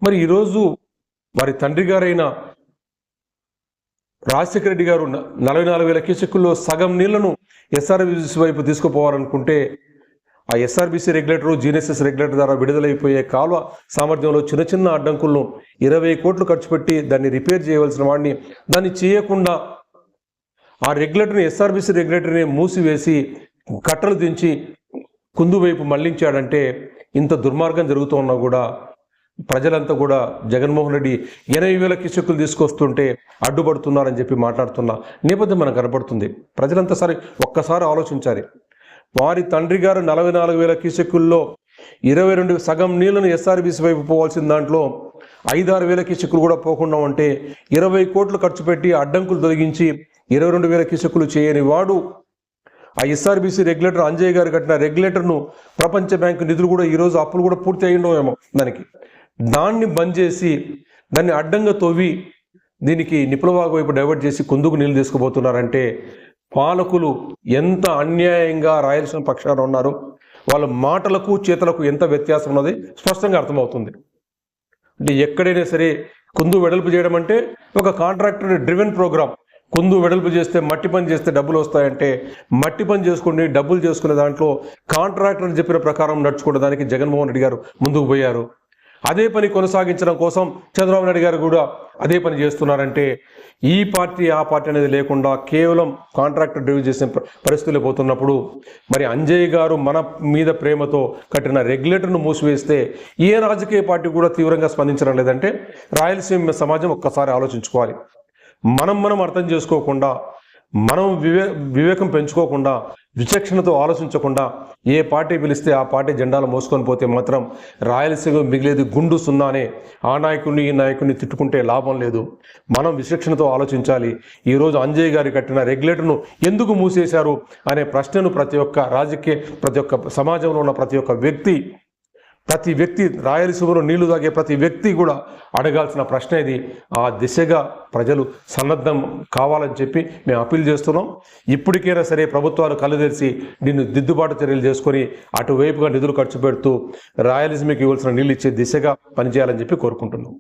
మరి ఈరోజు వారి తండ్రి గారైన రాజశేఖర రెడ్డి గారు 44,000 క్యూసెక్కుల్లో సగం నీళ్లను ఎస్ఆర్బీసీ వైపు తీసుకుపోవాలనుకుంటే ఆ ఎస్ఆర్బీసీ రెగ్యులేటర్, జీఎన్ఎస్ఎస్ రెగ్యులేటర్ ద్వారా విడుదలైపోయే కాలువ సామర్థ్యంలో చిన్న చిన్న అడ్డంకులను 20 కోట్లు ఖర్చు పెట్టి దాన్ని రిపేర్ చేయవలసిన వాడిని దాన్ని చేయకుండా ఆ రెగ్యులేటర్ని, ఎస్ఆర్బీసీ రెగ్యులేటర్ని మూసివేసి కట్టలు దించి కుందు వైపు మళ్లించాడంటే ఇంత దుర్మార్గం జరుగుతూ ఉన్నా కూడా ప్రజలంతా కూడా జగన్మోహన్ రెడ్డి 80,000 క్యూసెక్కులు తీసుకొస్తుంటే అడ్డుపడుతున్నారని చెప్పి మాట్లాడుతున్న నేపథ్యం మనకు కనపడుతుంది. ప్రజలంతా ఒక్కసారి ఆలోచించాలి. వారి తండ్రి గారు 44,000 క్యూసెక్కుల్లో 22 సగం నీళ్లను ఎస్ఆర్బీసీ వైపు పోవాల్సిన దాంట్లో 5-6,000 క్యూసెక్కులు కూడా పోకుండా ఉంటే 20 కోట్లు ఖర్చు పెట్టి అడ్డంకులు తొలగించి 22,000 క్యూసెక్కులు చేయని వాడు ఆ ఎస్ఆర్బీసీ రెగ్యులేటర్, అంజయ్య గారు కట్టిన రెగ్యులేటర్ను ప్రపంచ బ్యాంకు నిధులు కూడా ఈరోజు అప్పులు కూడా పూర్తి అయ్యిండేమో దాన్ని బంద్ చేసి దాన్ని అడ్డంగా తవ్వి దీనికి నిపులవాగు వైపు డైవర్ట్ చేసి కుందుకు నీళ్ళు తీసుకుపోతున్నారంటే పాలకులు ఎంత అన్యాయంగా రాయలసీమ పక్షాన ఉన్నారు, వాళ్ళ మాటలకు చేతలకు ఎంత వ్యత్యాసం ఉన్నది స్పష్టంగా అర్థమవుతుంది. అంటే ఎక్కడైనా సరే కుందు వెడల్పు చేయడం అంటే ఒక కాంట్రాక్టర్ డ్రివెన్ ప్రోగ్రామ్. కుందు వెడల్పు చేస్తే, మట్టి పని చేస్తే డబ్బులు వస్తాయంటే మట్టి పని చేసుకుని డబ్బులు చేసుకునే దాంట్లో కాంట్రాక్టర్ చెప్పిన ప్రకారం నడుచుకునే దానికి జగన్మోహన్ రెడ్డి గారు ముందుకు పోయారు. అదే పని కొనసాగించడం కోసం చంద్రబాబు నాయుడు గారు కూడా అదే పని చేస్తున్నారంటే ఈ పార్టీ ఆ పార్టీ అనేది లేకుండా కేవలం కాంట్రాక్టర్ డ్రైవ్ చేసే పరిస్థితులు పోతున్నప్పుడు మరి అంజయ్య గారు మన మీద ప్రేమతో కట్టిన రెగ్యులేటర్ను మూసివేస్తే ఏ రాజకీయ పార్టీ కూడా తీవ్రంగా స్పందించడం లేదంటే రాయలసీమ సమాజం ఒక్కసారి ఆలోచించుకోవాలి. మనం అర్థం చేసుకోకుండా, మనం వివేకం పెంచుకోకుండా, విచక్షణతో ఆలోచించకుండా ఏ పార్టీ పిలిస్తే ఆ పార్టీ జెండాలు మోసుకొని పోతే మాత్రం రాయలసీమ మిగిలేది గుండు సున్నానే. ఆ నాయకుడిని ఈ నాయకుడిని తిట్టుకుంటే లాభం లేదు. మనం విచక్షణతో ఆలోచించాలి. ఈరోజు అంజయ్య గారి కట్టిన రెగ్యులేటర్ను ఎందుకు మూసేశారు అనే ప్రశ్నను ప్రతి ఒక్క సమాజంలో ఉన్న ప్రతి వ్యక్తి రాయలసీమలో నీళ్లు తాగే ప్రతి వ్యక్తి కూడా అడగాల్సిన ప్రశ్న ఇది. ఆ దిశగా ప్రజలు సన్నద్ధం కావాలని చెప్పి మేము అప్పీల్ చేస్తున్నాం. ఇప్పటికైనా సరే ప్రభుత్వాలు కళ్ళు తెరిచి దీన్ని దిద్దుబాటు చర్యలు చేసుకొని అటువైపుగా నిధులు ఖర్చు పెడుతూ రాయలసీమకి ఇవ్వాల్సిన నీళ్ళు ఇచ్చే దిశగా పనిచేయాలని చెప్పి కోరుకుంటున్నాం.